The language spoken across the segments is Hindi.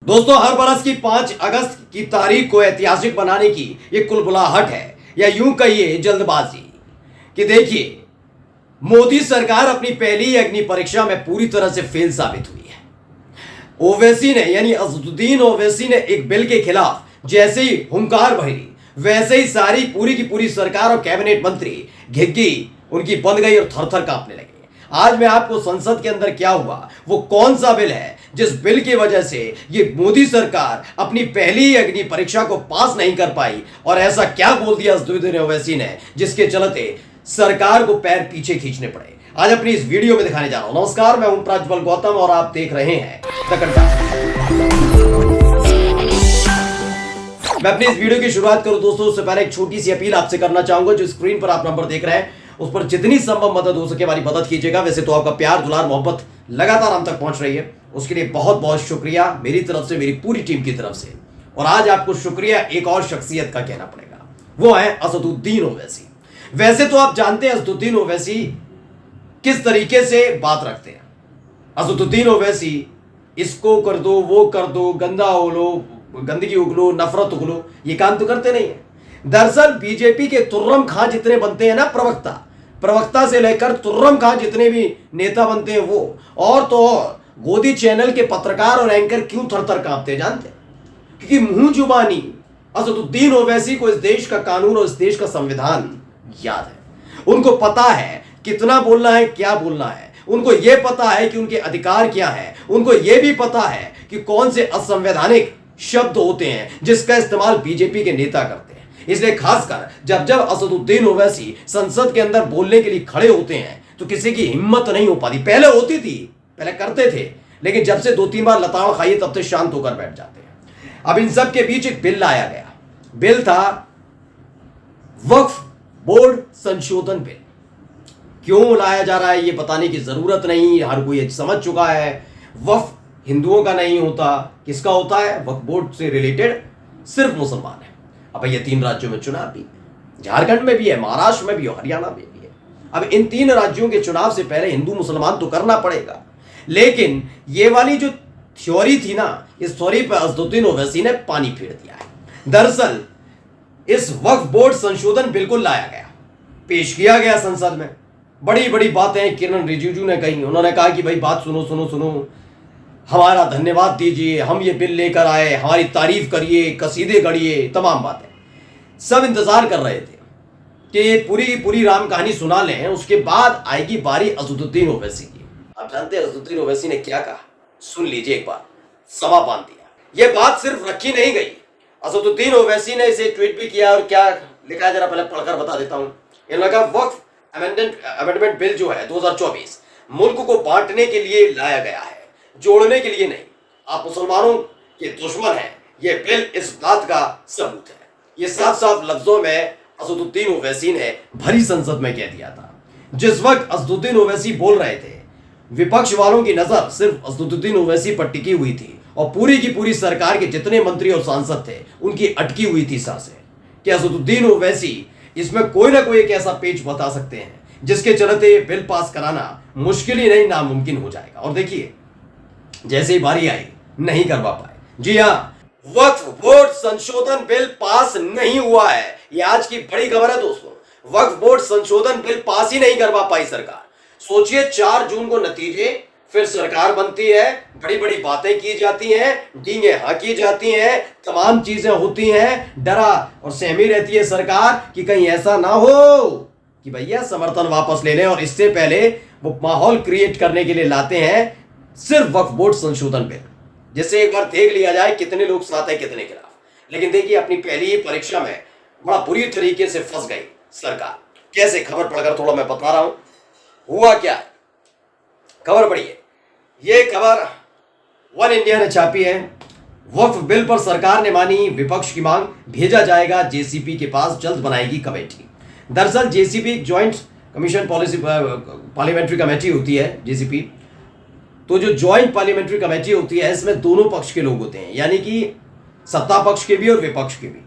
दोस्तों, हर बरस की 5 अगस्त की तारीख को ऐतिहासिक बनाने की ये कुलबुलाहट है, या यूं कहिए जल्दबाजी। कि देखिए, मोदी सरकार अपनी पहली अग्नि परीक्षा में पूरी तरह से फेल साबित हुई है। ओवैसी ने यानी असदुद्दीन ओवैसी ने एक बिल के खिलाफ जैसे ही हुंकार भरी, वैसे ही सारी पूरी की पूरी सरकार और कैबिनेट मंत्री घिग्गी उनकी बंद गई और थर थर कांपने लगे। आज मैं आपको संसद के अंदर क्या हुआ, वो कौन सा बिल है जिस बिल की वजह से ये मोदी सरकार अपनी पहली अग्नि परीक्षा को पास नहीं कर पाई, और ऐसा क्या बोल दिया असदुद्दीन ओवैसी ने जिसके चलते सरकार को पैर पीछे खींचने पड़े। आज अपनी इस वीडियो में दिखाने जा रहा हूं। नमस्कार, मैं हूं प्रज्वल गौतम और आप देख रहे हैं द कंटेंट। मैं अपनी इस वीडियो की शुरुआत करूं दोस्तों, उससे पहले एक छोटी सी अपील आपसे करना चाहूंगा। जो स्क्रीन पर आप नंबर देख रहे हैं उस पर जितनी संभव मदद हो सके हमारी मदद कीजिएगा। वैसे तो आपका प्यार दुलार मोहब्बत लगातार हम तक पहुंच रही है, उसके लिए बहुत बहुत शुक्रिया मेरी तरफ से, मेरी पूरी टीम की तरफ से। और आज आपको शुक्रिया एक और शख्सियत का कहना पड़ेगा, वो है असदुद्दीन ओवैसी। वैसे तो आप जानते हैं असदुद्दीन ओवैसी किस तरीके से बात रखते हैं। असदुद्दीन ओवैसी इसको कर दो, वो कर दो, गंदा उगलो, गंदगी उगलो, नफरत उगलो, ये काम तो करते नहीं है। दरअसल बीजेपी के तुर्रम खां जितने बनते हैं ना, प्रवक्ता से लेकर तुर्रम खां जितने भी नेता बनते हैं वो, और तो और गोदी चैनल के पत्रकार और एंकर क्यों थर थर कांपते हैं जानते हैं? क्योंकि मुंह जुबानी असदुद्दीन ओवैसी को इस देश का कानून और इस देश का संविधान याद है। उनको पता है कितना बोलना है, क्या बोलना है। उनको यह पता है कि उनके अधिकार क्या है। उनको यह भी पता है कि कौन से असंवैधानिक शब्द होते हैं जिसका इस्तेमाल बीजेपी के नेता करते हैं। इसलिए खासकर जब जब असदुद्दीन ओवैसी संसद के अंदर बोलने के लिए खड़े होते हैं तो किसी की हिम्मत नहीं हो पाती। पहले होती थी, पहले करते थे, लेकिन जब से 2-3 बार लताड़ खाइए तब से शांत होकर बैठ जाते हैं। अब इन सब के बीच एक बिल लाया गया। बिल था वक्फ बोर्ड संशोधन बिल। क्यों लाया जा रहा है ये बताने की जरूरत नहीं, हर कोई समझ चुका है। वक्फ हिंदुओं का नहीं होता, किसका होता है? वक्फ बोर्ड से रिलेटेड सिर्फ मुसलमान है। अब ये 3 राज्यों में चुनाव भी, झारखंड में भी है, महाराष्ट्र में भी है, हरियाणा में भी है। अब इन 3 राज्यों के चुनाव से पहले हिंदू मुसलमान तो करना पड़ेगा। लेकिन ये वाली जो थ्योरी थी ना, इस थ्योरी पर असदुद्दीन ओवैसी ने पानी फेर दिया है। दरअसल इस वक्फ बोर्ड संशोधन बिल्कुल लाया गया, पेश किया गया संसद में। बड़ी बड़ी बातें किरण रिजिजू ने कही। उन्होंने कहा कि भाई बात सुनो सुनो सुनो, हमारा धन्यवाद दीजिए, हम ये बिल लेकर आए, हमारी तारीफ करिए, कसीदे गढ़िए, तमाम बातें। सब इंतजार कर रहे थे कि पूरी की पूरी राम कहानी सुना लें, उसके बाद आएगी बारी असदुद्दीन ओवैसी की। आप जानते हैं असदुद्दीन ओवैसी ने क्या कहा? सुन लीजिए एक बार, समा बांध दिया। यह बात सिर्फ रखी नहीं गई, असदुद्दीन ओवैसी ने इसे ट्वीट भी किया। और क्या लिखा है जरा पहले पढ़कर बता देता हूं। इन्होंने कहा वक्फ अमेंडमेंट बिल जो है 2024 मुल्क को बांटने के लिए लाया गया है, जोड़ने के लिए नहीं। आप मुसलमानों के दुश्मन हैं, यह बिल इस बात का सबूत है। ये साफ साफ लफ्जों में असदुद्दीन ओवैसी ने भरी संसद में कह दिया था। जिस वक्त असदुद्दीन ओवैसी बोल रहे थे, विपक्ष वालों की नजर सिर्फ असदुद्दीन ओवैसी पर टिकी हुई थी, और पूरी की पूरी सरकार के जितने मंत्री और सांसद थे उनकी अटकी हुई थी सांसें कि असदुद्दीन ओवैसी इसमें कोई ना कोई एक ऐसा पेच बता सकते हैं जिसके चलते बिल पास कराना मुश्किल ही नहीं, नामुमकिन हो जाएगा। और देखिए, जैसे ही बारी आई नहीं करवा पाए। जी हाँ, वक्फ बोर्ड संशोधन बिल पास नहीं हुआ है। ये आज की बड़ी खबर है दोस्तों। वक्फ बोर्ड संशोधन बिल पास ही नहीं करवा पाई सरकार। सोचिए, 4 जून को नतीजे, फिर सरकार बनती है, बड़ी बड़ी बातें की जाती हैं, डींगे हाँकी जाती हैं, तमाम चीजें होती हैं, डरा और सहमी रहती है सरकार कि कहीं ऐसा ना हो कि भैया समर्थन वापस ले लें। और इससे पहले वो माहौल क्रिएट करने के लिए लाते हैं सिर्फ वक्फ बोर्ड संशोधन बिल, जिससे एक बार देख लिया जाए कितने लोग साथ हैं कितने खिलाफ। लेकिन देखिए, अपनी पहली ही परीक्षा में बड़ा बुरी तरीके से फंस गई सरकार। कैसे? खबर पढ़कर थोड़ा मैं बता रहा हूं हुआ क्या है। खबर पढ़िए, ये खबर वन इंडिया ने छापी है। वक्फ बिल पर सरकार ने मानी विपक्ष की मांग, भेजा जाएगा जेसीपी के पास, जल्द बनाएगी कमेटी। दरअसल JCP joint commission policy parliamentary committee होती है जेसीपी। तो जो ज्वाइंट पार्लियामेंट्री कमेटी होती है, इसमें दोनों पक्ष के लोग होते हैं, यानी कि सत्ता पक्ष के भी और विपक्ष के भी।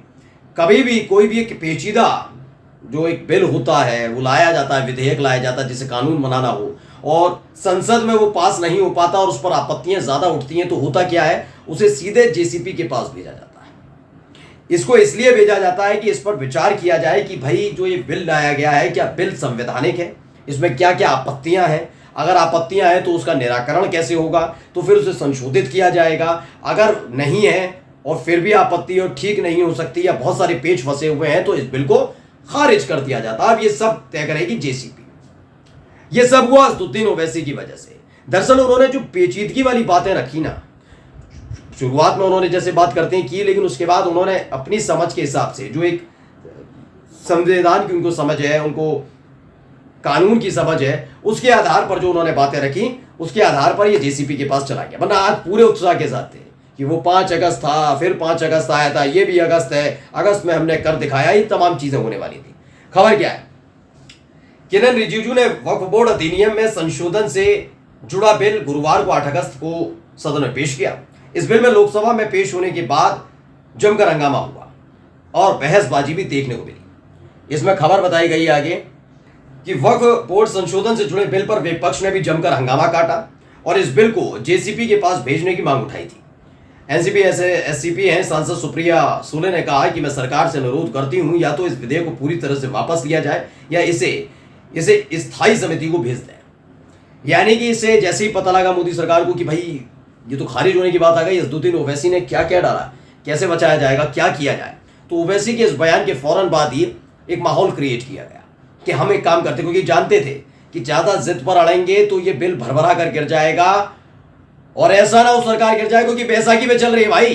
कभी भी कोई भी एक पेचीदा जो एक बिल होता है वो लाया जाता है, विधेयक लाया जाता है जिसे कानून बनाना हो, और संसद में वो पास नहीं हो पाता और उस पर आपत्तियां ज्यादा उठती हैं, तो होता क्या है, उसे सीधे जेसीपी के पास भेजा जाता है। इसको इसलिए भेजा जाता है कि इस पर विचार किया जाए कि भाई जो ये बिल लाया गया है, क्या बिल संवैधानिक है, इसमें क्या क्या आपत्तियां हैं, अगर आपत्तियां हैं तो उसका निराकरण कैसे होगा, तो फिर उसे संशोधित किया जाएगा। अगर नहीं है और फिर भी आपत्ति और ठीक नहीं हो सकती या बहुत सारे पेच फंसे हुए हैं तो इस बिल को खारिज कर दिया जाता है। अब ये सब तय करेगी जेसीपी। ये सब हुआ असदुद्दीन ओवैसी की वजह से। दरअसल उन्होंने जो पेचीदगी वाली बातें रखी ना, शुरुआत में उन्होंने जैसे बात करते हैं की, लेकिन उसके बाद उन्होंने अपनी समझ के हिसाब से, जो एक संविधान की उनको समझ है, उनको कानून की समझ है, उसके आधार पर जो उन्होंने बातें रखी, उसके आधार पर ये जेसीपी के पास चला गया। वरना आज पूरे उत्साह के साथ थे कि वो 5 अगस्त था, फिर 5 अगस्त आया था, ये भी अगस्त है, अगस्त में हमने कर दिखाया, ये तमाम चीजें होने वाली थी। खबर क्या है, किरेन रिजिजू ने वक्फ बोर्ड अधिनियम में संशोधन से जुड़ा बिल गुरुवार को 8 अगस्त को सदन में पेश किया। इस बिल में लोकसभा में पेश होने के बाद जमकर हंगामा हुआ और बहसबाजी भी देखने को मिली। इसमें खबर बताई गई आगे कि वक्फ बोर्ड संशोधन से जुड़े बिल पर विपक्ष ने भी जमकर हंगामा काटा और इस बिल को जेसीपी के पास भेजने की मांग उठाई थी। एनसीपी एससीपी हैं सांसद सुप्रिया सुले ने कहा कि मैं सरकार से अनुरोध करती हूं या तो इस विधेयक को पूरी तरह से वापस लिया जाए या इसे स्थायी समिति को भेज दें। यानी कि इसे जैसे ही पता लगा मोदी सरकार को कि भाई ये तो खारिज होने की बात आ गई, असदुद्दीन ओवैसी ने क्या क्या डाला, कैसे बचाया जाएगा, क्या किया जाए, तो ओवैसी के इस बयान के फौरन बाद ही एक माहौल क्रिएट किया गया कि हम एक काम करते, क्योंकि जानते थे कि ज्यादा जिद पर अड़ेंगे तो ये बिल भरभरा कर गिर जाएगा और ऐसा ना हो सरकार गिर जाए, क्योंकि बैसाखी में चल रही है भाई।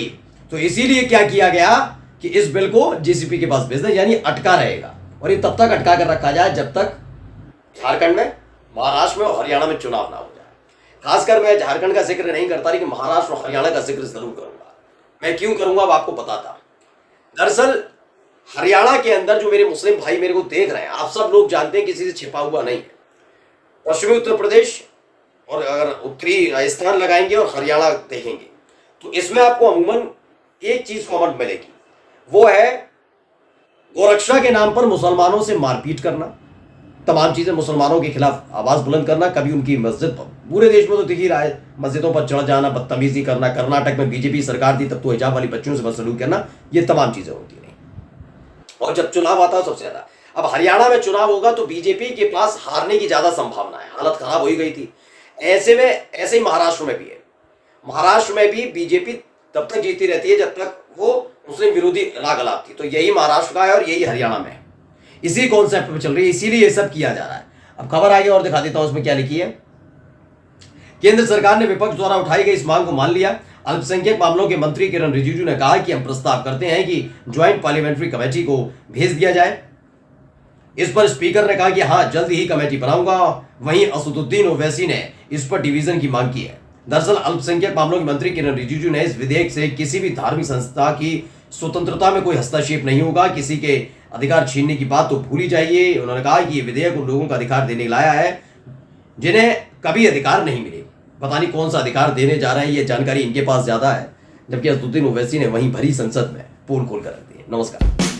तो इसीलिए क्या किया गया कि इस बिल को जेसीपी के पास भेज दें, यानी अटका रहेगा और ये तब तक अटका कर रखा जाए जब तक झारखंड में, महाराष्ट्र में और हरियाणा में चुनाव ना हो जाए। खासकर मैं झारखंड का जिक्र नहीं करता, लेकिन महाराष्ट्र और हरियाणा का जिक्र जरूर करूंगा। मैं क्यों करूंगा अब आपको बताता। दरअसल हरियाणा के अंदर जो मेरे मुस्लिम भाई मेरे को देख रहे हैं, आप सब लोग जानते हैं किसी से छिपा हुआ नहीं है। पश्चिमी उत्तर प्रदेश और अगर उत्तरी राजस्थान लगाएंगे और हरियाणा देखेंगे तो इसमें आपको अमूमन एक चीज कॉमन मिलेगी, वो है गोरक्षा के नाम पर मुसलमानों से मारपीट करना, तमाम चीजें मुसलमानों के खिलाफ आवाज बुलंद करना, कभी उनकी मस्जिद पर, पूरे देश में तो दिख ही रहा है, मस्जिदों पर चढ़ जाना, बदतमीजी करना, कर्नाटक में बीजेपी सरकार थी तब तो हिजाब वाली बच्चियों से बदसलूकी करना, ये तमाम चीजें होती नहीं। और जब चुनाव आता है सबसे ज्यादा, अब हरियाणा में चुनाव होगा तो बीजेपी के पास हारने की ज्यादा संभावना है, हालत खराब हो ही गई थी। ऐसे में ऐसे ही महाराष्ट्र में भी है, महाराष्ट्र में भी बीजेपी तब तक जीती रहती है जब तक वो मुस्लिम विरोधी लागलाप थी। तो यही महाराष्ट्र का है और यही हरियाणा में है, इसी कॉन्सेप्ट पे चल रही है, इसीलिए ये सब किया जा रहा है। अब खबर आगे और दिखा देता हूं, उसमें क्या लिखी है। केंद्र सरकार ने विपक्ष द्वारा उठाई गई इस मांग को मान लिया। अल्पसंख्यक मामलों के मंत्री किरेन रिजिजू ने कहा कि हम प्रस्ताव करते हैं कि ज्वाइंट पार्लियामेंट्री कमेटी को भेज दिया जाए। इस पर स्पीकर ने कहा कि हाँ, जल्द ही कमेटी बनाऊंगा। वहीं असदुद्दीन ओवैसी ने इस पर डिवीजन की मांग की है। दरअसल अल्पसंख्यक मामलों के मंत्री किरेन रिजिजू ने इस विधेयक से किसी भी धार्मिक संस्था की स्वतंत्रता में कोई हस्तक्षेप नहीं होगा, किसी के अधिकार छीनने की बात तो भूल ही जाइए। उन्होंने कहा कि ये विधेयक उन लोगों का अधिकार देने लाया है जिन्हें कभी अधिकार नहीं मिले। पता नहीं कौन सा अधिकार देने जा रहे हैं, ये जानकारी इनके पास ज्यादा है, जबकि असदुद्दीन ओवैसी ने वहीं भरी संसद में पोल खोल कर रख दी है। नमस्कार।